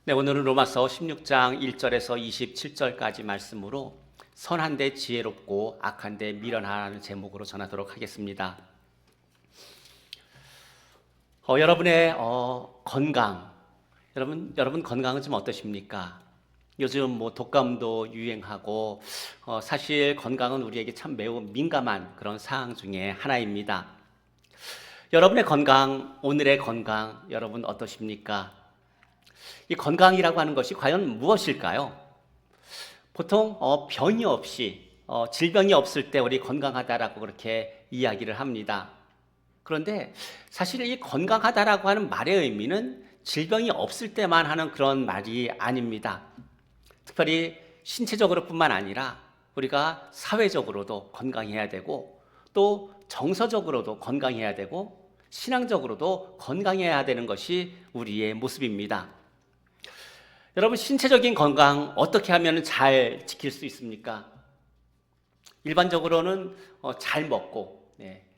네, 오늘은 로마서 16장 1절에서 27절까지 말씀으로 선한데 지혜롭고 악한데 미련하라는 제목으로 전하도록 하겠습니다. 여러분의 건강, 여러분 건강은 좀 어떠십니까? 요즘 독감도 유행하고 사실 건강은 우리에게 참 매우 민감한 그런 사항 중에 하나입니다. 여러분의 건강, 오늘의 건강 여러분 어떠십니까? 이 건강이라고 하는 것이 과연 무엇일까요? 보통 병이 없이 질병이 없을 때 우리 건강하다라고 그렇게 이야기를 합니다. 그런데 사실 이 건강하다라고 하는 말의 의미는 질병이 없을 때만 하는 그런 말이 아닙니다. 특별히 신체적으로 뿐만 아니라 우리가 사회적으로도 건강해야 되고 또 정서적으로도 건강해야 되고 신앙적으로도 건강해야 되는 것이 우리의 모습입니다. 여러분, 신체적인 건강 어떻게 하면 잘 지킬 수 있습니까? 일반적으로는 잘 먹고,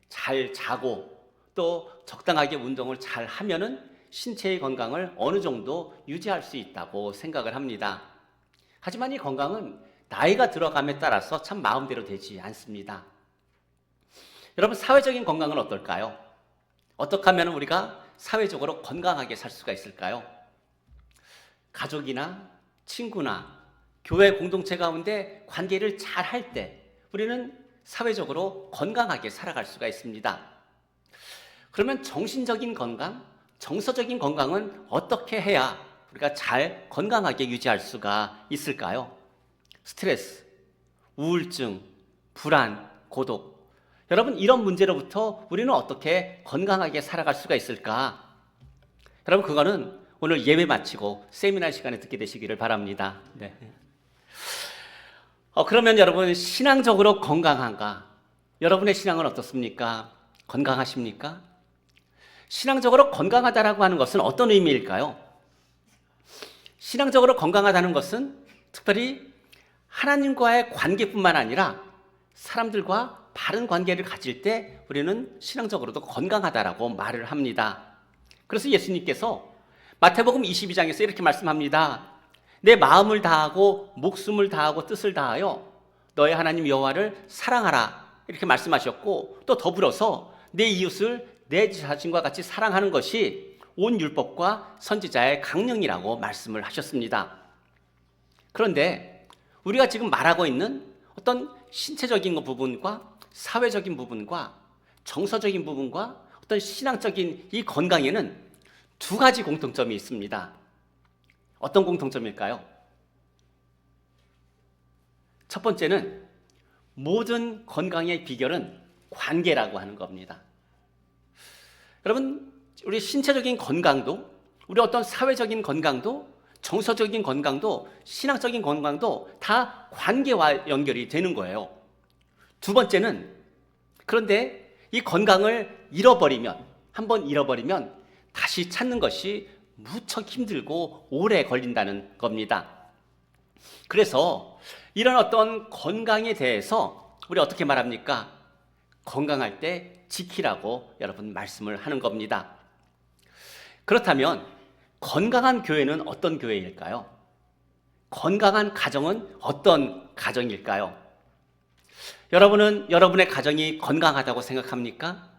잘 자고, 또 적당하게 운동을 잘 하면은 신체의 건강을 어느 정도 유지할 수 있다고 생각을 합니다. 하지만 이 건강은 나이가 들어감에 따라서 참 마음대로 되지 않습니다. 여러분, 사회적인 건강은 어떨까요? 어떻게 하면 우리가 사회적으로 건강하게 살 수가 있을까요? 가족이나 친구나 교회 공동체 가운데 관계를 잘 할 때 우리는 사회적으로 건강하게 살아갈 수가 있습니다. 그러면 정신적인 건강, 정서적인 건강은 어떻게 해야 우리가 잘 건강하게 유지할 수가 있을까요? 스트레스, 우울증, 불안, 고독. 여러분, 이런 문제로부터 우리는 어떻게 건강하게 살아갈 수가 있을까? 여러분, 그거는 오늘 예배 마치고 세미나 시간에 듣게 되시기를 바랍니다. 네. 그러면 여러분, 신앙적으로 건강한가? 여러분의 신앙은 어떻습니까? 건강하십니까? 신앙적으로 건강하다라고 하는 것은 어떤 의미일까요? 신앙적으로 건강하다는 것은 특별히 하나님과의 관계뿐만 아니라 사람들과 바른 관계를 가질 때 우리는 신앙적으로도 건강하다라고 말을 합니다. 그래서 예수님께서 마태복음 22장에서 이렇게 말씀합니다. 내 마음을 다하고 목숨을 다하고 뜻을 다하여 너의 하나님 여호와를 사랑하라 이렇게 말씀하셨고, 또 더불어서 내 이웃을 내 자신과 같이 사랑하는 것이 온 율법과 선지자의 강령이라고 말씀을 하셨습니다. 그런데 우리가 지금 말하고 있는 어떤 신체적인 부분과 사회적인 부분과 정서적인 부분과 어떤 신앙적인 이 건강에는 두 가지 공통점이 있습니다. 어떤 공통점일까요? 첫 번째는 모든 건강의 비결은 관계라고 하는 겁니다. 여러분, 우리 신체적인 건강도, 우리 어떤 사회적인 건강도, 정서적인 건강도, 신앙적인 건강도 다 관계와 연결이 되는 거예요. 두 번째는, 그런데 이 건강을 한번 잃어버리면 다시 찾는 것이 무척 힘들고 오래 걸린다는 겁니다. 그래서 이런 어떤 건강에 대해서 우리 어떻게 말합니까? 건강할 때 지키라고 여러분 말씀을 하는 겁니다. 그렇다면 건강한 교회는 어떤 교회일까요? 건강한 가정은 어떤 가정일까요? 여러분은 여러분의 가정이 건강하다고 생각합니까?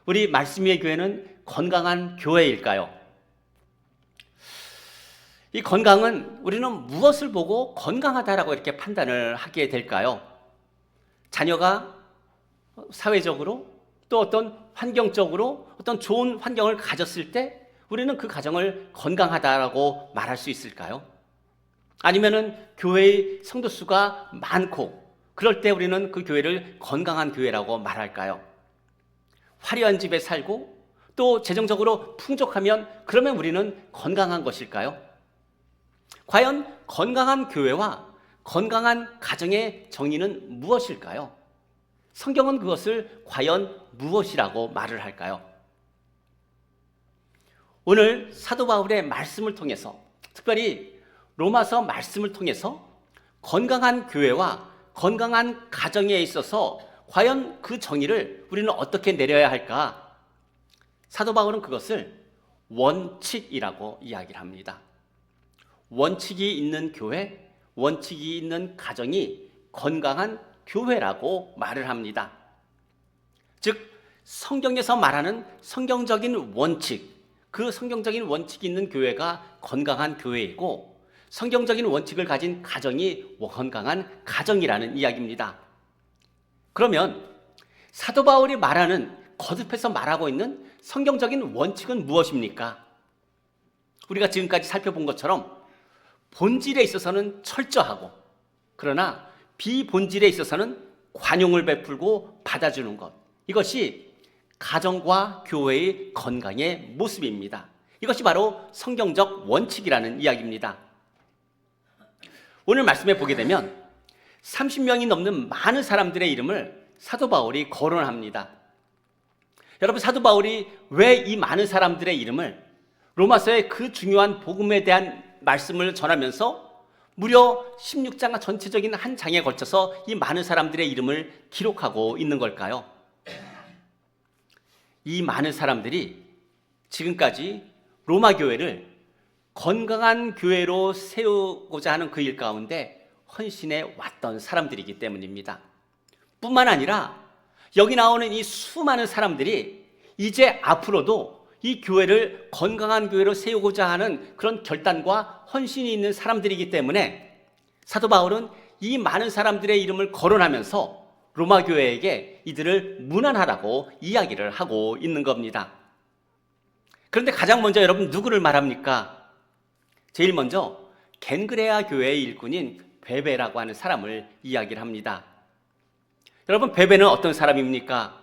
우리 말씀의 교회는 건강한 교회일까요? 이 건강은 우리는 무엇을 보고 건강하다라고 이렇게 판단을 하게 될까요? 자녀가 사회적으로 또 어떤 환경적으로 어떤 좋은 환경을 가졌을 때 우리는 그 가정을 건강하다라고 말할 수 있을까요? 아니면은 교회의 성도 수가 많고 그럴 때 우리는 그 교회를 건강한 교회라고 말할까요? 화려한 집에 살고 또 재정적으로 풍족하면 그러면 우리는 건강한 것일까요? 과연 건강한 교회와 건강한 가정의 정의는 무엇일까요? 성경은 그것을 과연 무엇이라고 말을 할까요? 오늘 사도 바울의 말씀을 통해서, 특별히 로마서 말씀을 통해서 건강한 교회와 건강한 가정에 있어서 과연 그 정의를 우리는 어떻게 내려야 할까? 사도 바울은 그것을 원칙이라고 이야기를 합니다. 원칙이 있는 교회, 원칙이 있는 가정이 건강한 교회라고 말을 합니다. 즉 성경에서 말하는 성경적인 원칙, 그 성경적인 원칙이 있는 교회가 건강한 교회이고 성경적인 원칙을 가진 가정이 건강한 가정이라는 이야기입니다. 그러면 사도 바울이 말하는, 거듭해서 말하고 있는 성경적인 원칙은 무엇입니까? 우리가 지금까지 살펴본 것처럼 본질에 있어서는 철저하고 그러나 비본질에 있어서는 관용을 베풀고 받아주는 것, 이것이 가정과 교회의 건강의 모습입니다. 이것이 바로 성경적 원칙이라는 이야기입니다. 오늘 말씀에 보게 되면 30명이 넘는 많은 사람들의 이름을 사도 바울이 거론합니다. 여러분, 사도 바울이 왜 이 많은 사람들의 이름을 로마서의 그 중요한 복음에 대한 말씀을 전하면서 무려 16장 전체적인 한 장에 걸쳐서 이 많은 사람들의 이름을 기록하고 있는 걸까요? 이 많은 사람들이 지금까지 로마 교회를 건강한 교회로 세우고자 하는 그 일 가운데 헌신해 왔던 사람들이기 때문입니다. 뿐만 아니라 여기 나오는 이 수많은 사람들이 이제 앞으로도 이 교회를 건강한 교회로 세우고자 하는 그런 결단과 헌신이 있는 사람들이기 때문에 사도 바울은 이 많은 사람들의 이름을 거론하면서 로마 교회에게 이들을 문안하라고 이야기를 하고 있는 겁니다. 그런데 가장 먼저 여러분 누구를 말합니까? 제일 먼저 겐그레아 교회의 일꾼인 베베라고 하는 사람을 이야기를 합니다. 여러분, 베베는 어떤 사람입니까?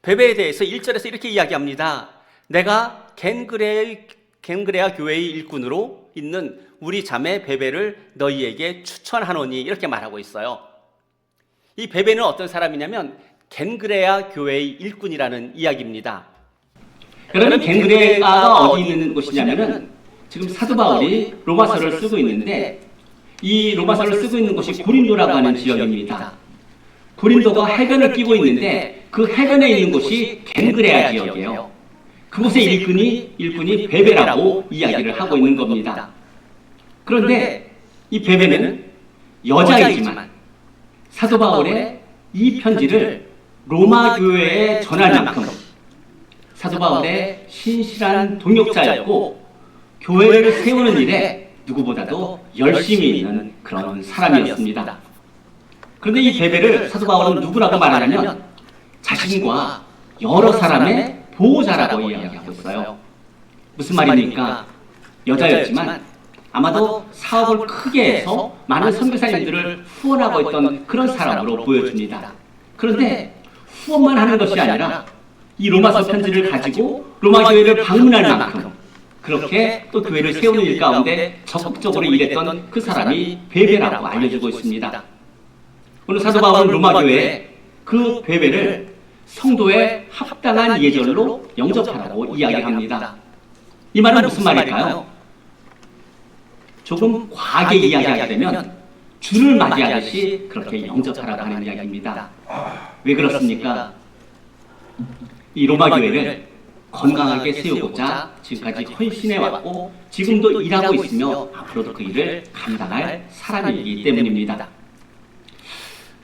베베에 대해서 1절에서 이렇게 이야기합니다. 내가 겐그레아 교회의 일꾼으로 있는 우리 자매 베베를 너희에게 추천하노니, 이렇게 말하고 있어요. 이 베베는 어떤 사람이냐면 겐그레아 교회의 일꾼이라는 이야기입니다. 그러면 겐그레아가 어디 있는 곳이냐면은 지금 사도 바울이 로마서를 쓰고 있는데 이 로마서를 쓰고 있는 곳이 고린도라고 하는 지역입니다. 고린도가 해변을 끼고 있는데 그 해변에 있는 곳이 겐그레아 지역이에요. 그곳의 일꾼이 베베라고 이야기를 하고 있는 겁니다. 그런데 이 베베는 여자이지만 사도 바울의 이 편지를 로마 교회에 전할 만큼 사도 바울의 신실한 동역자였고 교회를 세우는 일에 누구보다도 열심히 있는 그런 사람이었습니다. 그런데 이 베베를 사도 바울은 누구라고 말하냐면 자신과 여러 사람의 보호자라고 이야기하고 있어요. 무슨 말입니까? 여자였지만 아마도 사업을 크게 해서 많은 선교사님들을 후원하고 있던 그런 사람으로 보여줍니다. 그런데 후원만 하는 것이 아니라 이 로마서 편지를 가지고 로마 교회를 방문할 만큼 그렇게 또 교회를 세우는 일 가운데 적극적으로 일했던 그 사람이 베베라고 알려지고 있습니다. 오늘 사도 바울은 로마 교회에 그 베베를 성도의 합당한 예절로 영접하라고 이야기합니다. 이 말은 무슨 말일까요? 조금 과하게 이야기하게 되면 주를 맞이하듯이 그렇게 영접하라고 하는 이야기입니다. 왜 그렇습니까? 이 로마 교회를 건강하게 세우고자 지금까지 헌신해왔고 지금도 일하고 있으며 앞으로도 그 일을 감당할 사람이기 때문입니다.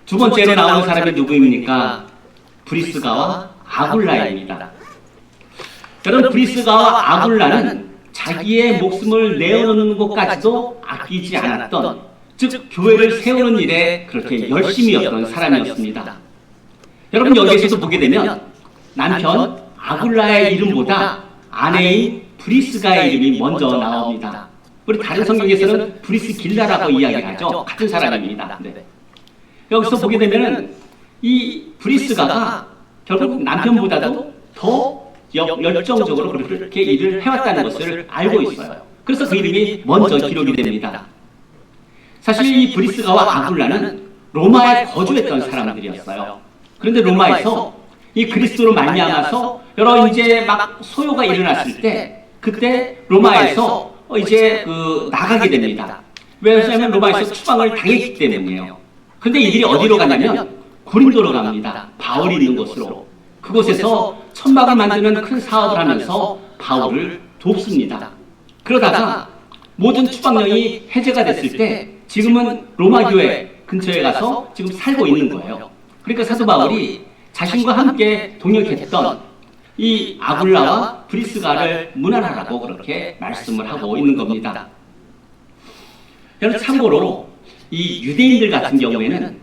두 번째로 나오는 사람이 누구입니까? 브리스가와 아굴라입니다. 여러분, 브리스가와 아굴라는 자기의 목숨을 내어놓는 것까지도 아끼지 않았던, 즉 교회를 세우는 일에 그렇게 열심이었던 사람이었습니다. 여러분, 여기에서도 보게 되면 남편 아굴라의 이름보다 아내인 브리스가의 이름이 먼저 나옵니다. 우리 다른 성경에서는 브리스길라라고 이야기하죠. 같은 사람입니다. 네. 여기서 보게 되면은 이 브리스가가 결국 남편보다도 더 열정적으로 그렇게 일을 해왔다는 것을 알고 있어요. 그래서 그 이름이 먼저 기록이 됩니다. 사실 이 브리스가와 아굴라는 로마에 거주했던 사람들이었어요. 그런데 로마에서 이 그리스도로 말미암아서 여러 이제 막 소요가 일어났을 때 그때 로마에서 이제 나가게 됩니다. 왜냐하면 로마에서 추방을 당했기 때문이에요. 근데 이들이 어디로 가냐면 고린도로 갑니다. 바울이 있는 곳으로. 그곳에서 천막을 만드는 큰 사업을 하면서 바울을 돕습니다. 그러다가 모든 추방령이 해제가 됐을 때 지금은 로마 교회 근처에 가서 지금 살고 있는 거예요. 그러니까 사도 바울이 자신과 함께 동역했던 이 아굴라와 브리스가를 문안하라고 그렇게 말씀을 하고 있는 겁니다. 여러분, 참고로 이 유대인들 같은 경우에는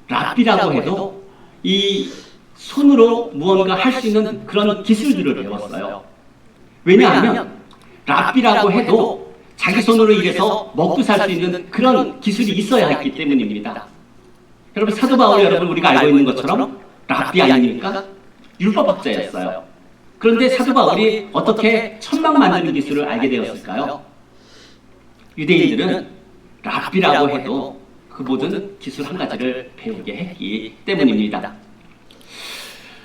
랍비라고 해도 이 손으로 무언가 할 수 있는 그런 기술들을 배웠어요. 왜냐하면 랍비라고 해도 자기 손으로 일해서 먹고 살 수 있는 그런 기술이 있어야 했기 때문입니다. 여러분, 사도 바울 여러분 우리가 알고 있는 것처럼 랍비 아닙니까? 율법학자였어요. 그런데 사도 바울이 어떻게 천막 만드는 기술을 알게 되었을까요? 유대인들은 랍비라고 해도 그 모든 기술 한 가지를 배우게 했기 때문입니다.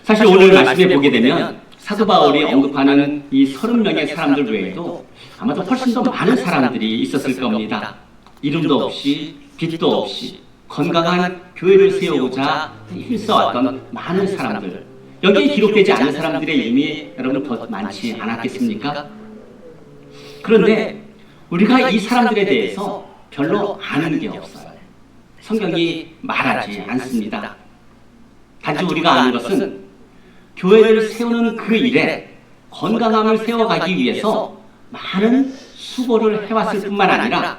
사실 오늘 말씀해 보게 되면 사도 바울이 언급하는 이 30명의 사람들 외에도 아마도 훨씬 더 많은 사람들이 있었을 겁니다. 이름도 없이 빛도 없이 건강한 교회를 세우고자 힘써왔던 많은 사람들, 여기에 기록되지 않은 사람들의 이름이 여러분 더 많지 않았겠습니까? 그런데 우리가 이 사람들에 대해서 별로 아는 게 없어요. 성경이 말하지 않습니다. 단지 우리가 아는 것은 교회를 세우는 그 일에 건강함을 세워가기 위해서 많은 수고를 해왔을 뿐만 아니라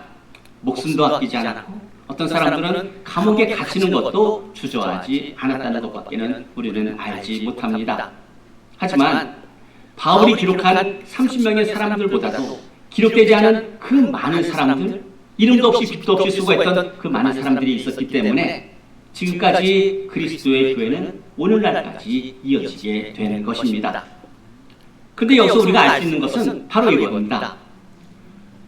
목숨도 아끼지 않았고 어떤 사람들은 감옥에 갇히는 것도 주저하지 않았다는 것밖에는 우리는 알지 못합니다. 하지만 바울이 기록한 30명의 사람들보다도 기록되지 않은 그 많은 사람들, 이름도 없이 빛도 없이 수고했던 그 많은 사람들이 있었기 때문에 지금까지 그리스도의 교회는 오늘날까지 이어지게 되는 것입니다. 그런데 여기서 우리가 알 수 있는 것은 바로 이겁니다.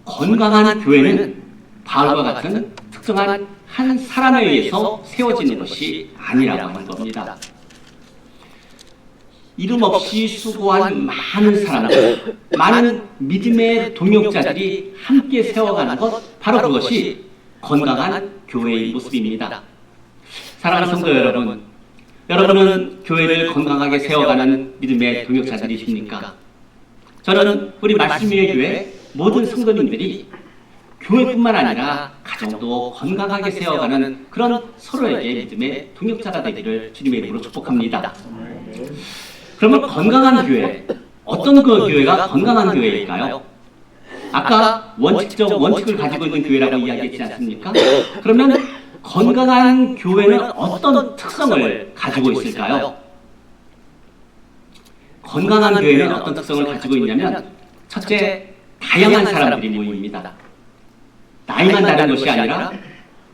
건강한 교회는 바울과 같은 특정한 한 사람에 의해서 세워지는 것이 아니라고 하는 겁니다. 이름 없이 수고한 많은 사람들, 많은 믿음의 동역자들이 함께 세워가는 것, 바로 그것이 건강한 교회의 모습입니다. 사랑하는 성도 여러분, 여러분은 교회를 건강하게 세워가는 믿음의 동역자들이십니까? 저는 우리 말씀 위의 교회 모든 성도님들이 교회뿐만 아니라 가정도 건강하게 세워가는 그런 서로에게 믿음의 동역자가 되기를 주님의 이름으로 축복합니다. 그러면 건강한 교회, 어떤 그 교회가 건강한 교회일까요? 아까 원칙을 가지고 있는 교회라고 이야기했지 않습니까? 그러면 건강한 교회는 어떤 특성을 가지고 있을까요? 건강한 교회는 어떤 특성을 가지고 있냐면, 첫째, 다양한 사람들이 모입니다. 나이만 다른 것이 아니라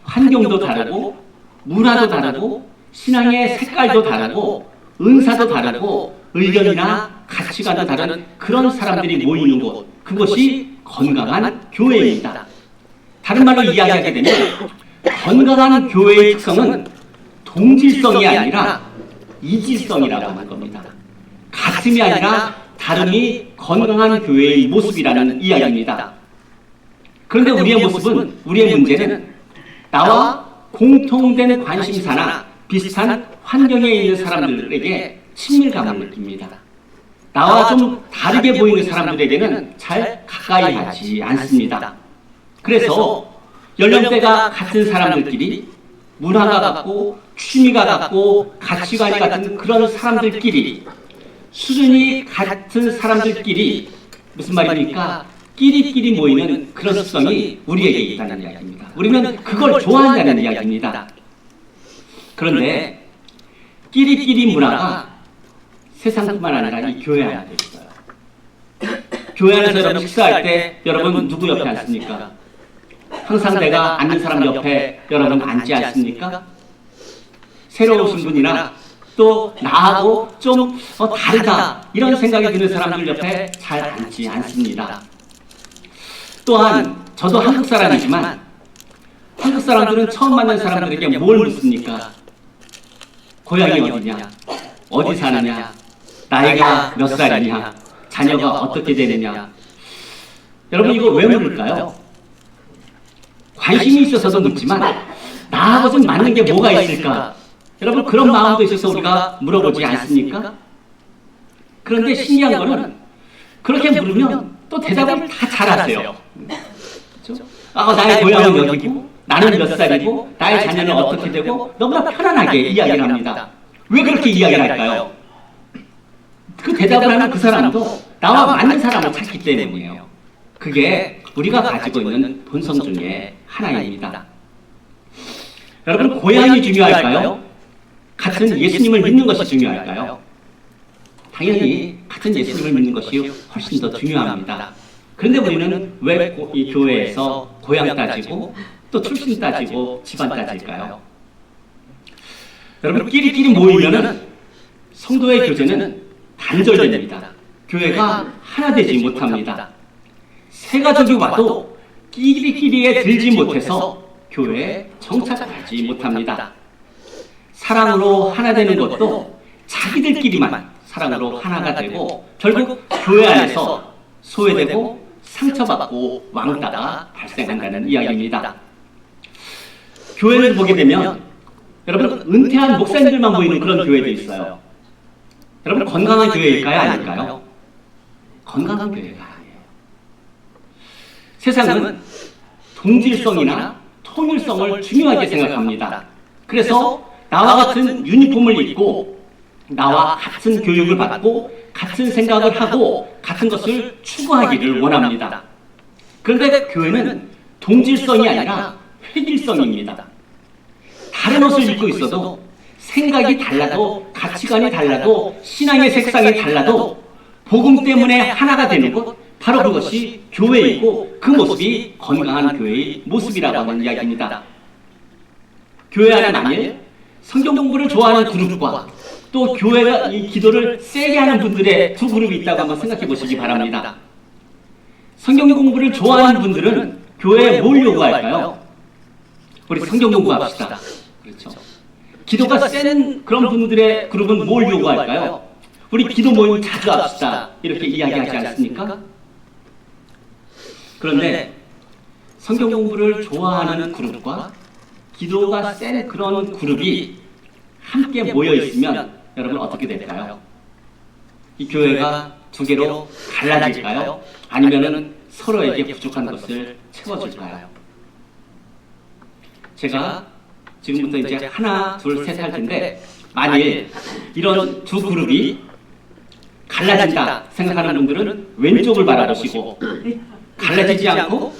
환경도 다르고 문화도 다르고 신앙의 색깔도 다르고 은사도 다르고 의견이나 가치관도 다른 그런 사람들이 모이는 곳, 그것이 건강한 교회입니다. 다른 말로 이야기하게 되면 건강한 교회의 특성은 동질성이 아니라 이질성이라고 하는 겁니다. 같음이 아니라 다름이 건강한 교회의 모습이라는 이야기입니다. 그런데 우리의 모습은, 우리의 문제는 나와 공통된 관심사나 비슷한 환경에 있는 사람들에게 친밀감을 느낍니다. 나와 좀 다르게 보이는 사람들에게는 잘 가까이 하지 않습니다. 그래서 연령대가 같은 사람들끼리, 문화가 같고 취미가 같고 가치관이 같은 그런 사람들끼리, 수준이 같은 사람들끼리, 무슨 말입니까? 끼리끼리 모이는 그런 습성이 우리에게 있다는 이야기입니다. 우리는 그걸 좋아한다는 이야기입니다. 그런데 끼리끼리 문화가 세상뿐만 아니라 이 교회 안에도 있어요. 교회 안에서 여러분 식사할 때 여러분 누구 옆에 앉습니까? 항상 내가 앉는 사람 옆에 여러분 앉지 않습니까? 새로 오신 분이나 또 나하고 좀 다르다 이런 생각이 드는 사람들 옆에 잘 앉지 않습니다. 또한 저도 한국 사람이지만 한국 사람들은 처음 만난 사람들에게 뭘 묻습니까? 고향이 어디냐? 어디 사느냐? 나이가 몇 살이냐? 자녀가 어떻게 되느냐? 여러분 이거 왜 물을까요? 관심이 있어서도 묻지만 나하고 좀 맞는 게 뭐가 있을까? 여러분 그런 마음도 있어서 우리가 물어보지 않습니까? 그런데 신기한 거는 그렇게 물으면 또 대답을 다 잘하세요. 나의 고향은 여기고 나는 몇 살이고 나의 자녀는 어떻게 되고 너무나 편안하게 이야기를 합니다. 왜 그렇게 이야기를 할까요? 그 대답을 하는 그 사람도 나와 맞는 사람을 찾기 때문이에요. 그게 우리가 가지고 있는 본성 중에 하나입니다. 여러분, 고향이 중요할까요? 같은 예수님을 믿는 것이 중요할까요? 당연히 같은 예수님을 믿는 것이 훨씬 더 중요합니다. 그런데 우리는 왜 이 교회에서 고향 따지고 또 출신 따지고 집안 따질까요? 여러분, 끼리끼리 모이면은 성도의 교제는 단절됩니다. 교회가 하나 되지 못합니다. 세 가족이 와도 끼리끼리에 들지 못해서 교회에 정착하지 못합니다. 사랑으로 하나 되는 것도 자기들끼리만 사랑으로 하나가 되고 결국 교회 안에서 소외되고 상처받고 왕따가 발생한다는 이야기입니다. 교회를 보게 되면 여러분, 은퇴한 목사님들만 모이는 그런 교회도 있어요. 여러분, 건강한 교회일까요? 아닐까요? 건강한 교회가 아니에요. 세상은 동질성이나 통일성을 중요하게 생각합니다. 그래서 나와 같은 유니폼을 입고 나와 같은 교육을 받고 같은 생각을 하고 같은 것을 추구하기를 원합니다. 그런데 교회는 동질성이 아니라 획일성입니다. 다른 옷을 입고 있어도 생각이 달라도 가치관이 달라도 신앙의 색상이 달라도 복음 때문에 하나가 되는 것, 바로 그것이 교회이고 그 모습이 건강한 교회의 모습이라고 하는 이야기입니다. 교회 안에 만일 성경 공부를 좋아하는 그룹과 또 교회가 이 기도를 세게 하는 분들의 두 그룹이 있다고 한번 생각해 보시기 바랍니다. 성경 공부를 좋아하는 분들은 교회에 뭘 요구할까요? 우리 성경 공부합시다. 그렇죠. 기도가 센 그런 분들의 그룹은 뭘 요구할까요? 우리 기도 모임 자주 합시다. 이렇게 이야기하지 않습니까? 그런데 성경 공부를 좋아하는 그룹과 기도가 센 그런 그룹이 함께 모여 있으면 여러분 어떻게 될까요? 이 교회가 두 개로 갈라질까요? 아니면은 서로에게 부족한 것을 채워줄까요? 제가 지금부터 이제 하나, 둘, 셋 할 텐데 만일 이런 두 그룹이 갈라진다 생각하는 분들은 왼쪽을 바라보시고 갈라지지 않고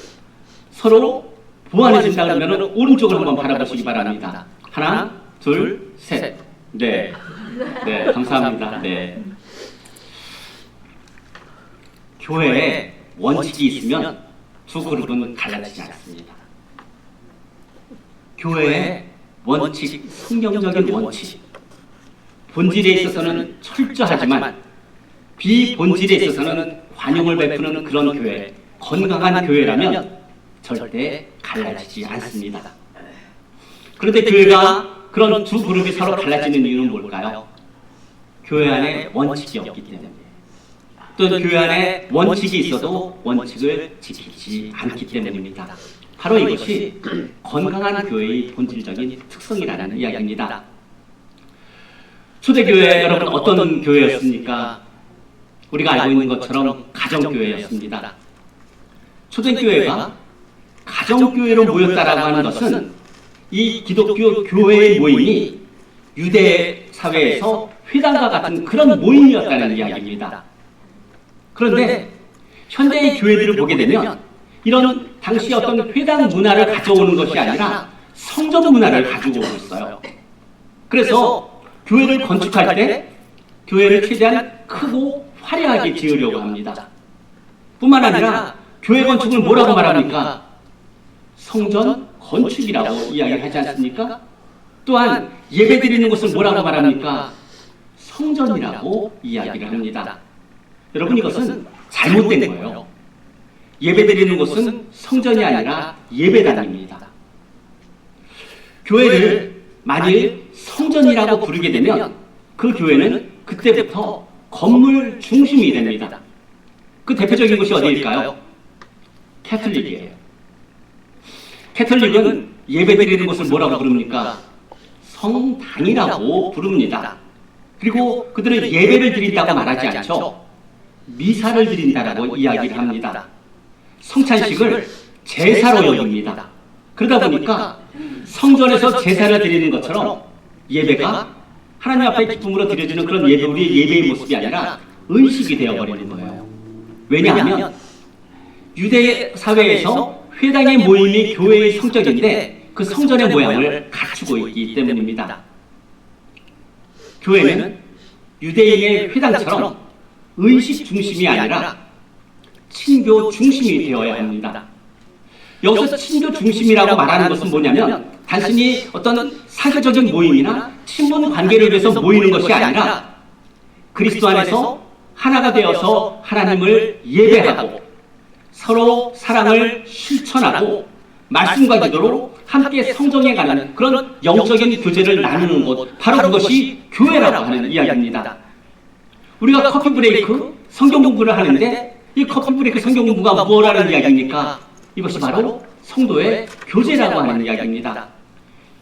서로 보완해진다 그러면 오른쪽을 한번 바라보시기 바랍니다. 하나, 둘, 셋. 네. 네, 감사합니다. 네. 교회에 원칙이 있으면 두 그룹은 갈라지지 않습니다. 교회의 원칙, 성경적인 원칙, 본질에 있어서는 철저하지만 비본질에 있어서는 관용을 베푸는 그런 교회, 건강한 교회라면 절대 갈라지지 않습니다. 그런데 교회가 그런 두 그룹이 서로 갈라지는 이유는 뭘까요? 교회 안에 원칙이 없기 때문에. 또 교회 안에 원칙이 있어도 원칙을 지키지 않기 때문입니다. 바로 이것이 건강한 교회의 본질적인 특성이라는 이야기입니다. 초대교회 여러분 어떤 교회였습니까? 우리가 알고 있는 것처럼 가정교회였습니다. 초대교회가 가정교회로 모였다라고 하는 것은 이 기독교 교회의 모임이 유대 사회에서 회당과 같은 그런 모임이었다는 이야기입니다. 그런데 현대의 교회들을 보게 되면 이런 당시 어떤 회당 문화를 가져오는 것이 아니라 성전 문화를 가지고 오고 있어요. 그래서 교회를 건축할 때 교회를 최대한 크고 화려하게 지으려고 합니다. 뿐만 아니라 교회 건축을 뭐라고 말합니까? 성전 건축이라고 이야기하지 않습니까? 또한 예배드리는 곳을 뭐라고 말합니까? 성전이라고 이야기를 합니다. 여러분, 이것은 잘못된 거예요. 예배드리는 곳은 성전이 아니라 예배당입니다. 교회를 만일 성전이라고 부르게 되면 그 교회는 그때부터 건물 중심이 됩니다. 그 대표적인 곳이 어디일까요? 캐톨릭이에요. 캐톨릭은 예배드리는 곳을 뭐라고 부릅니까? 성당이라고 부릅니다. 그리고 그들은 예배를 드린다고 말하지 않죠. 미사를 드린다라고 이야기를 합니다. 성찬식을 제사로 여깁니다. 그러다 보니까 성전에서 제사를 드리는 것처럼 예배가 하나님 앞에 기쁨으로 드려지는 그런 예배, 우리의 예배의 모습이 아니라 의식이 되어버리는 거예요. 왜냐하면 유대 사회에서 회당의 모임이 교회의 성적인데 그 성전의 모양을 갖추고 있기 때문입니다. 교회는 유대인의 회당처럼 의식 중심이 아니라 친교 중심이 되어야 합니다. 여기서 친교 중심이라고 말하는 것은 뭐냐면 단순히 어떤 사교적인 모임이나 친분 관계를 위해서 모이는 것이 아니라 그리스도 안에서 하나가 되어서 하나님을 예배하고 서로 사랑을 실천하고 말씀과 기도로 함께 성정해 가는 그런 영적인 교제를 나누는 곳, 바로 그것이 교회라고 하는 이야기입니다. 우리가 커피 브레이크 성경 공부를 하는데 이 커피 브레이크 성경 공부가 뭐라는 이야기입니까? 이것이 바로 성도의 교제라고 하는 이야기입니다.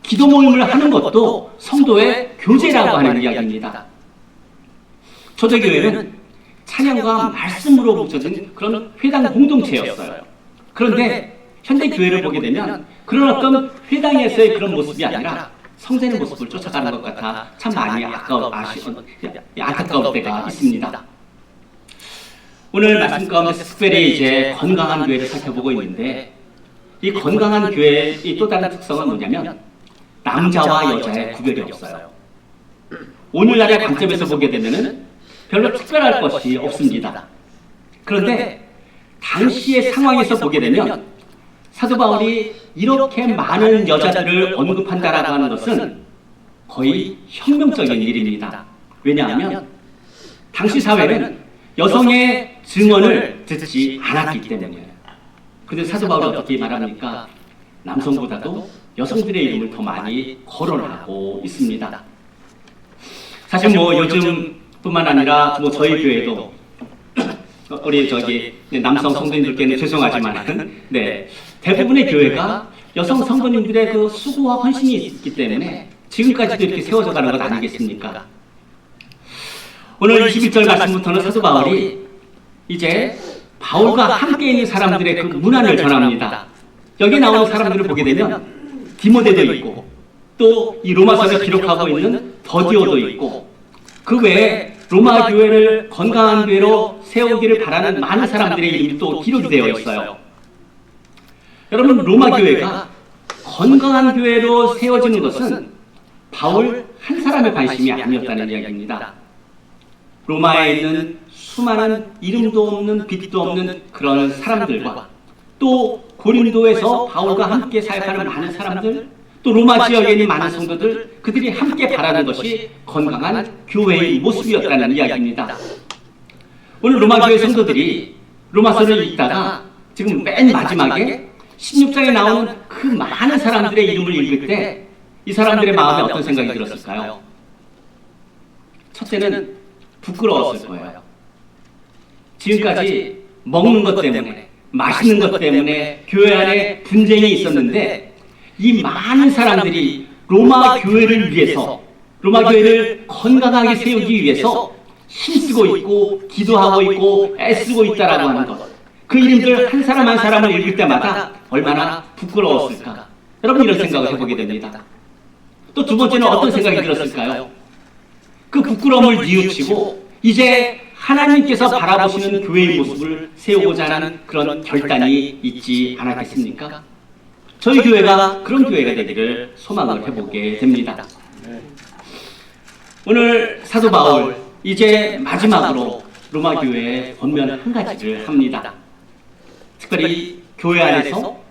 기도 모임을 하는 것도 성도의 교제라고 하는 이야기입니다. 초대교회는 찬양과 말씀으로 뭉쳐진 그런 회당 공동체였어요. 그런데 현대교회를 보게 되면 그런 어떤 회당에서의 그런 모습이 아니라 성전의 모습을 쫓아가는 것 같아 참 많이 안타까울 때가 있습니다. 오늘 말씀 가운데 특별히 이제 건강한 교회를 살펴보고 있는데 이 건강한 교회의 또 다른 특성은 뭐냐면 남자와 여자의 구별이 없어요. 오늘날의 관점에서 보게 되면은 별로 특별할 것이 없습니다. 그런데 당시의 상황에서 보게 되면 사도 바울이 이렇게 많은 여자들을 언급한다라고 하는 것은 거의 혁명적인 일입니다. 왜냐하면 당시 사회는 여성의 증언을 듣지 않았기 때문이에요. 그런데 사도 바울은 어떻게 말합니까? 남성보다도 여성들의 이름을 더 많이 거론하고 있습니다. 사실 뭐 요즘뿐만 아니라 뭐 저희 교회도 우리 남성 성도님들께는 죄송하지만 대부분의 교회가 여성 성도님들의 그 수고와 헌신이 있기 때문에 지금까지도 이렇게 세워져 가는 것 아니겠습니까? 오늘 21절 말씀부터는 사도 바울이 이제 바울과 함께 있는 사람들의 그 문안을 전합니다. 여기 나오는 사람들을 보게 되면 디모데도 있고 또 이 로마서를 기록하고 있는 더디오도 있고 그 외에 로마 교회를 건강한 교회로 세우기를 바라는 많은 사람들의 이름이 또 기록이 되어 있어요. 여러분, 로마 교회가 건강한 교회로 세워지는 것은 바울 한 사람의 관심이 아니었다는 이야기입니다. 로마에 있는 수많은 이름도 없는 빛도 없는 그런 사람들과 또 고린도에서 바울과 함께 사역하는 많은 사람들, 또 로마 지역에 있는 많은 성도들, 그들이 함께 바라는 것이 건강한 교회의 모습이었다는 이야기입니다. 오늘 로마 교회 성도들이 로마서를 읽다가 지금 맨 마지막에 16장에 나오는 그 많은 사람들의 이름을 읽을 때 이 사람들의 마음에 어떤 생각이 들었을까요? 첫째는 부끄러웠을 거예요. 지금까지 먹는 것 때문에, 맛있는 것 때문에 교회 안에 분쟁이 있었는데 이 많은 사람들이 로마 교회를 위해서, 로마 교회를 건강하게 세우기 위해서 힘쓰고 있고 기도하고 있고 애쓰고 있다라고 하는 것, 그 이름들 한 사람 한 사람을 읽을 때마다 얼마나 부끄러웠을까? 여러분, 이런 생각을 해보게 됩니다. 또 두 번째는 어떤 생각이 들었을까요? 그 부끄러움을 뉘우치고 이제 하나님께서 바라보시는 교회의 모습을 세우고자 하는 그런 결단이 있지 않았겠습니까? 저희 교회가 그런 교회가 되기를 소망을 해보게 됩니다. 오늘 사도 바울 이제 마지막으로 로마 교회에 권면 한 가지를 합니다. 특별히 교회 안에서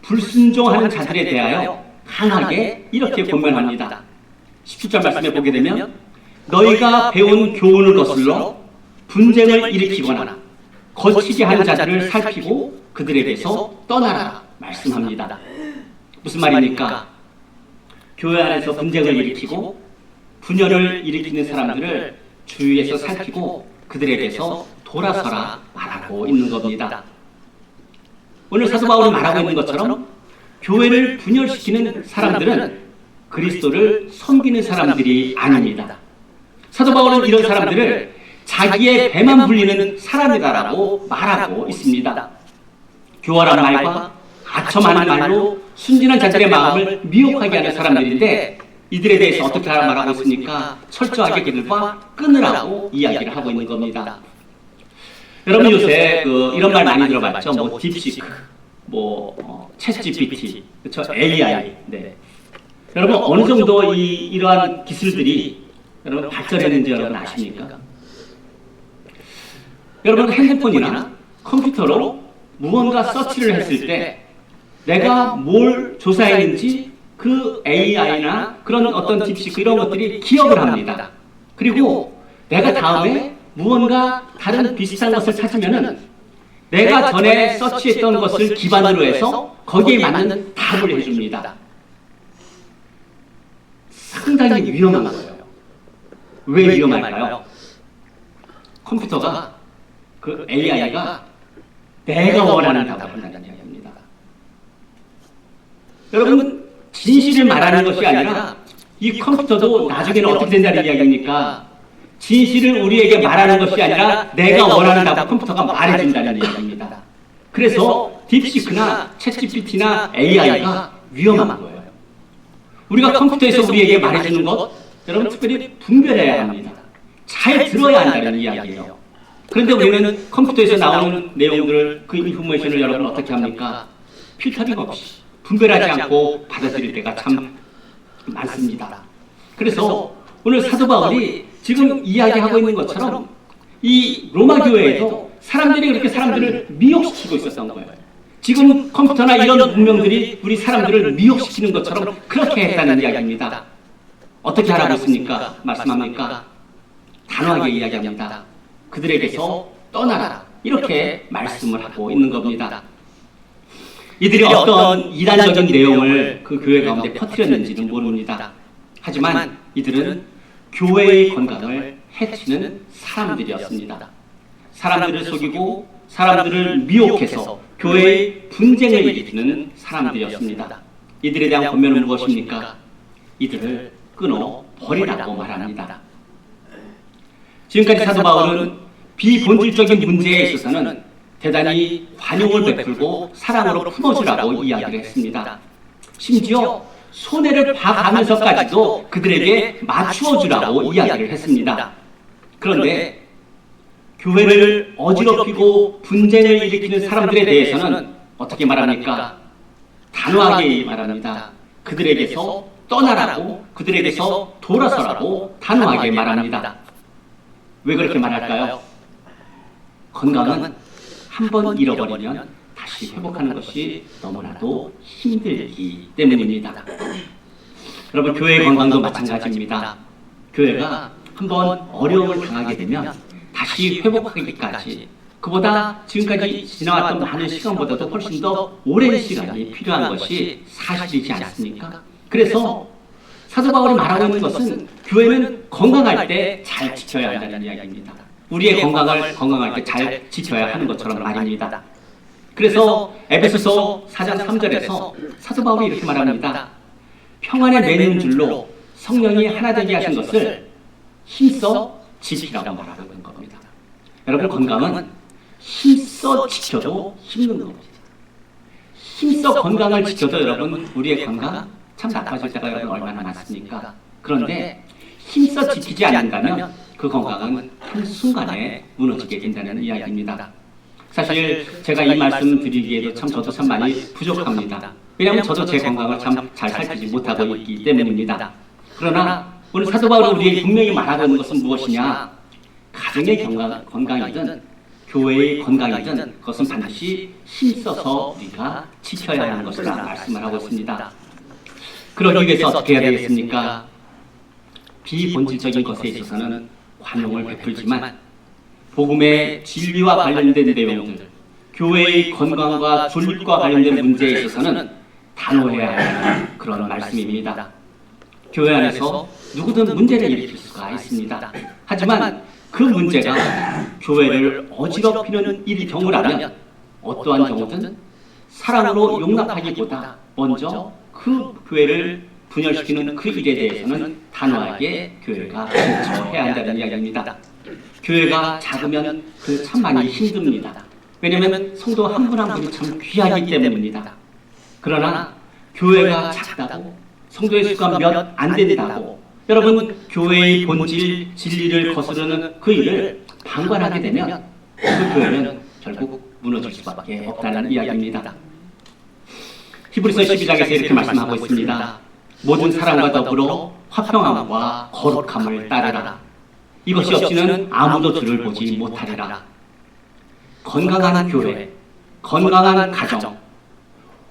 불순종하는 자들에 대하여 강하게 이렇게 권면합니다. 17절 말씀에 보게 되면 너희가 배운 교훈을 거슬러 분쟁을 일으키거나 거치게 하는 자들을 살피고 그들에게서 떠나라 말씀합니다. 무슨 말입니까? 교회 안에서 분쟁을 일으키고 분열을 일으키는 사람들을 주위에서 살피고 그들에게서 돌아서라 말하고 있는 겁니다. 오늘 사도 바울이 말하고 있는 것처럼 교회를 분열시키는 사람들은 그리스도를 섬기는 사람들이 아닙니다. 사도 바울은 이런 사람들을 자기의 배만 불리는 사람이다라고 말하고 있습니다. 교활한 말과 아첨하는 말로 순진한 자들의 마음을 미혹하게 하는 사람들인데 이들에 대해서 어떻게 말하고 있습니까? 철저하게 그들과 끊으라고 이야기를 하고 있는 겁니다. 여러분 요새 이런 말 많이 들어봤죠? 뭐 딥시크, 챗 GPT, 그렇죠? AI. 네. 여러분 어느 정도 이러한 기술들이 여러분 발전했는지 여러분 아십니까? 여러분 핸드폰이나 컴퓨터로 무언가 서치를 했을 때 내가 뭘 조사했는지 그 AI나 그런 어떤 딥시크 이런 것들이 기억을 합니다. 그리고 내가 다음에 무언가 다른 비슷한 것을 찾으면은 내가 전에 서치했던 것을 기반으로 해서 거기에 맞는 답을 해줍니다. 상당히 위험한 거예요. 왜 위험할까요? 컴퓨터가 그 AI가 내가 원하는 답을 한다는 이야기입니다. 여러분 진실을 말하는 것이 아니라 이 컴퓨터도 나중에는 어떻게 된다는 이야기입니까? 진실을 우리에게 말하는 것이 아니라 내가 원하는 답을 컴퓨터가 말해준다는 이야기입니다. 그래서 딥시크나 챗GPT나 AI가 위험한 거예요. 우리가 컴퓨터에서 우리에게 말해주는 것, 여러분 특별히 분별해야 합니다. 잘 들어야 한다는 이야기예요. 그런데 우리는 컴퓨터에서 나오는 내용들을 그 인포메이션을 여러분 어떻게 합니까? 필터링 없이 분별하지 않고 받아들일 때가 참 많습니다. 그래서 오늘 사도 바울이 지금 이야기하고 있는 것처럼 이 로마 교회에도 사람들이 그렇게 사람들을 미혹시키고 있었던 거예요. 지금 컴퓨터나 이런 문명들이 우리 사람들을 미혹시키는 것처럼 그렇게 했다는 이야기입니다. 어떻게 하라고 했습니까? 말씀합니까? 단호하게 이야기합니다. 그들에게서 떠나라. 이렇게 말씀을 하고 있는 겁니다. 이들이 어떤 이단적인 내용을 그 교회 가운데 퍼뜨렸는지는 모릅니다. 하지만 이들은 교회의 건강을 해치는 사람들이었습니다. 사람들을 속이고 사람들을 미혹해서 교회의 분쟁을 일으키는 사람들이었습니다. 이들에 대한 권면은 무엇입니까? 이들을 끊어 버리라고 말합니다. 지금까지 사도 바울은 비본질적인 문제에 있어서는 대단히 관용을 베풀고 사랑으로 품어주라고 이야기를 했습니다. 심지어 손해를 봐가면서까지도 그들에게 맞추어주라고 이야기를 했습니다. 그런데 교회를 어지럽히고 분쟁을 일으키는 사람들에 대해서는 어떻게 말합니까? 단호하게 말합니다. 그들에게서 떠나라고, 그들에게서 돌아서라고 단호하게 말합니다. 왜 그렇게 말할까요? 건강은 한번 잃어버리면 다시 회복하는 것이 너무나도 힘들기 때문입니다. 여러분 교회의 건강도 마찬가지입니다. 교회가 한번 어려움을 당하게 되면 다시 회복하기까지 그보다 지금까지 지나왔던 많은 시간보다도 훨씬 더 오랜 시간이 필요한 것이 사실이지 않습니까? 그래서 사도 바울이 말하고 있는 것은 교회는 건강할 때 잘 지켜야 한다는 이야기입니다. 우리의 건강할 때 잘 지켜야 하는 것처럼 말입니다. 그래서 에베소서 4장 3절에서 사도 바울이 이렇게 말합니다. 평안에 매는 줄로 성령이 하나 되게 하신 것을 힘써 지키라고 말하고 있는 겁니다. 여러분 건강은 힘써 지켜도 힘든 겁니다. 힘써 건강을 지켜도 여러분 우리의 건강 참 나빠질 때가 여러분 얼마나 많습니까? 그런데 힘써 지키지 않는다면 그 건강은 한순간에 무너지게 된다는 이야기입니다. 사실 제가 이 말씀 드리기에도 저도 참 많이 부족합니다. 왜냐하면 저도 제 건강을 참 잘 살피지 못하고 있기 때문입니다. 그러나 오늘 사도 바울은 우리에게 분명히 말하고 있는 것은 무엇이냐? 가정의 건강이든 교회의 건강이든 그것은 반드시 힘써서 우리가 지켜야 하는 것이라 말씀을 하고 있습니다. 그러기 위해서 어떻게 해야 되겠습니까? 비본질적인 것에 있어서는 관용을 베풀지만 복음의 진리와 관련된 내용들, 교회의 건강과 존립과 관련된 문제에 있어서는 단호해야 하는 그런 말씀입니다. 교회 안에서 누구든 문제를 일으킬 수가 있습니다. 하지만 그 문제가 교회를 어지럽히는 일이 경우라면 어떠한 경우든 사랑으로 용납하기보다 먼저 그 교회를 분열시키는 그 일에 대해서는 단호하게 교회가 대처해야 한다는 이야기입니다. 교회가 작으면 그 참 많이 힘듭니다. 왜냐하면 성도 한 분 한 분이 참 귀하기 때문입니다. 그러나 교회가 작다고 성도의 수가 몇 안 된다고 여러분 교회의 본질 진리를 거스르는 그 일을 방관하게 되면 그 교회는 결국 무너질 수밖에 없다는 이야기입니다. 히브리서 12장에서 이렇게 말씀하고 있습니다. 모든 사람과 더불어 화평함과 거룩함을 따르라. 이것이 없이는 아무도 주를 보지 못하리라. 건강한 교회, 건강한 가정,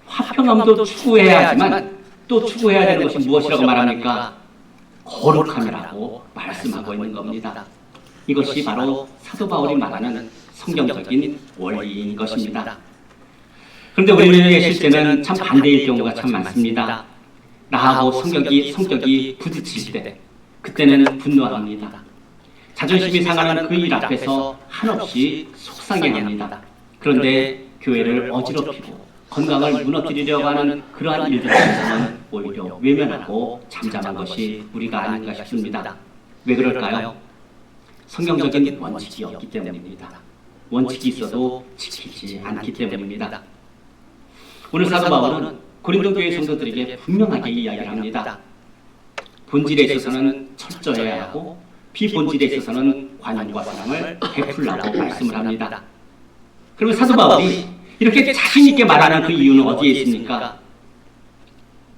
화평함도 추구해야 하지만 또 추구해야 되는 것이 무엇이라고 말합니까? 거룩함이라고 말씀하고 있는 겁니다. 이것이 바로 사도 바울이 말하는 성경적인 원리인 것입니다. 그런데 우리에게 실제는 참 반대일 경우가 참 많습니다. 나하고 성격이 부딪힐 때 그때는 분노합니다. 자존심이 상하는 그 일 앞에서 한없이 속상해합니다. 그런데 교회를 어지럽히고 건강을 무너뜨리려고 하는 그러한 일들에서는 오히려 외면하고 잠잠한 것이 우리가 아닌가 싶습니다. 왜 그럴까요? 성경적인 원칙이 없기 때문입니다. 원칙이 있어도 지키지 않기 때문입니다. 오늘 사도 바울은 고린도 교회 성도들에게 분명하게 이야기를 합니다. 본질에 있어서는 철저해야 하고 비본질에 있어서는 관용과 사랑을 베풀라고 말씀을 합니다. 그러면 사도 바울이 이렇게 자신 있게 말하는 그 이유는 어디에 있습니까?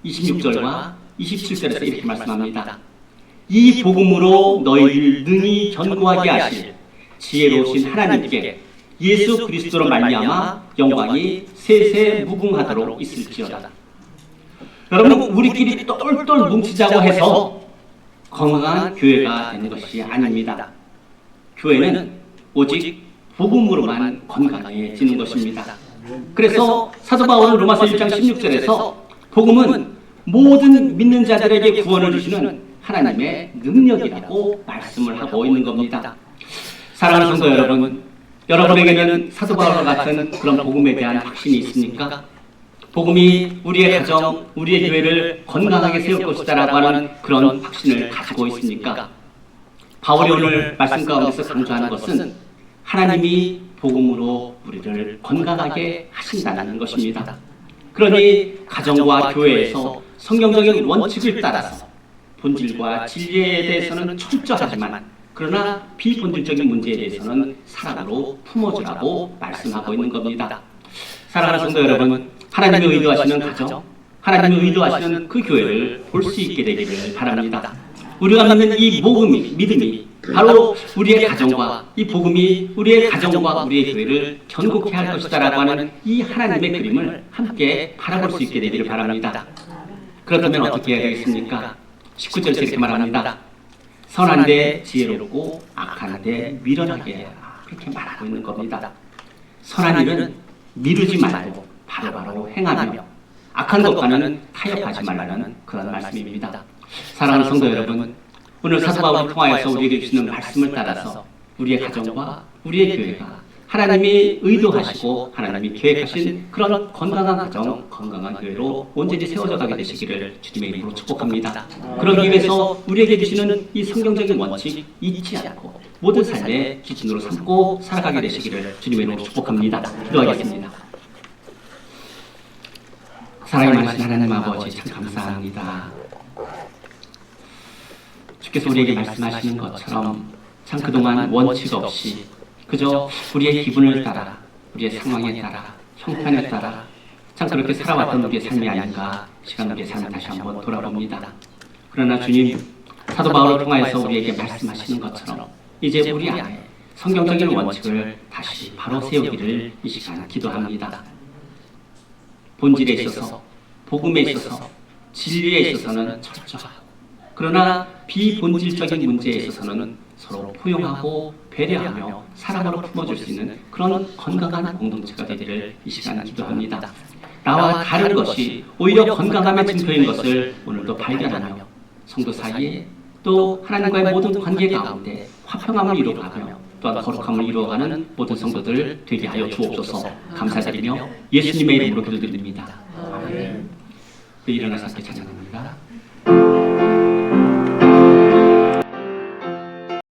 26절과 27절에서 이렇게 말씀합니다. 이 복음으로 너희를 능히 견고하게 하실 지혜로우신 하나님께 예수 그리스도로 말미암아 영광이 세세 무궁하도록 있을지어다. 여러분, 우리끼리 똘똘 뭉치자고 해서 건강한 교회가 되는 것이 아닙니다. 교회는 오직 복음으로만 건강해지는 것입니다. 그래서 사도 바울은 로마서 1장 16절에서 복음은 모든 믿는 자들에게 구원을 주시는 하나님의 능력이라고 말씀을 하고 있는 겁니다. 사랑하는 성도 여러분, 여러분에게는 사도 바울과 같은 그런 복음에 대한 확신이 있습니까? 복음이 우리의 가정, 우리의 교회를 건강하게 세울 것이다라고 하는 그런 확신을 가지고 있습니까? 바울이 오늘 말씀 가운데서 강조하는 것은 하나님이 복음으로 우리를 건강하게 하신다는 것입니다. 그러니 가정과 교회에서 성경적인 원칙을 따라서 본질과 진리에 대해서는 철저하지만 그러나 비본질적인 문제에 대해서는 사랑으로 품어주라고 말씀하고 있는 겁니다. 사랑하는 성도 여러분, 하나님이 의도하시는 가정, 하나님이 의도하시는 그 교회를 볼 수 있게 되기를 바랍니다. 우리가 믿는 이 믿음이 바로 우리의 가정과 이 복음이 우리의 가정과 우리의 교회를 견고케 할 것이다라고 하는 이 하나님의 그림을 함께 바라볼 수 있게 되기를 바랍니다. 그렇다면 어떻게 해야 되겠습니까? 19절에서 이렇게 말합니다. 선한데 지혜롭고 악한데 미련하게 해라. 그렇게 말하고 있는 겁니다. 선한 일은 미루지 말고 바로바로 행하며 악한 것과는 타협하지 말라는 그런 말씀입니다. 사랑하는 성도 여러분, 오늘 사도 바울을 통하여서 우리에게 주시는 말씀을 따라서 우리의 가정과 우리의 교회가 하나님이 의도하시고 하나님이 계획하신 그런 건강한 가정, 건강한 교회로 온전히 세워져 가게 되시기를 주님의 이름으로 축복합니다. 그러기 위해서 우리에게 주시는 이 성경적인 원칙 잊지 않고 모든 삶의 기준으로 삼고 살아가게 되시기를 주님의 이름으로 축복합니다. 기도하겠습니다. 사랑이 많으신 하나님 아버지 참 감사합니다. 주께서 우리에게 말씀하시는 것처럼 참 그동안 원칙 없이 그저 우리의 기분을 따라 우리의 상황에 따라 형편에 따라 참 그렇게 살아왔던 우리의 삶이 아닌가 시간 우리의 삶을 다시 한번 돌아봅니다. 그러나 주님, 사도 바울을 통하여서 우리에게 말씀하시는 것처럼 이제 우리 안에 성경적인 원칙을 다시 바로 세우기를 이 시간 기도합니다. 본질에 있어서, 복음에 있어서, 진리에 있어서는 철저하고 그러나 비본질적인 문제에 있어서는 서로 포용하고 배려하며 사랑으로 품어줄 수 있는 그런 건강한 공동체가 되기를 이 시간 기도합니다. 나와 다른 것이 오히려 건강함의 증표인 것을 오늘도 발견하며 성도 사이에 또 하나님과의 모든 관계 가운데 화평함을 이루어가며 또한 거룩함을 이루어가는 모든 성도들 되게 하여 주옵소서. 감사드리며 예수님의 이름으로 기도드립니다. 아멘. 일어나서 함께 찬양합니다.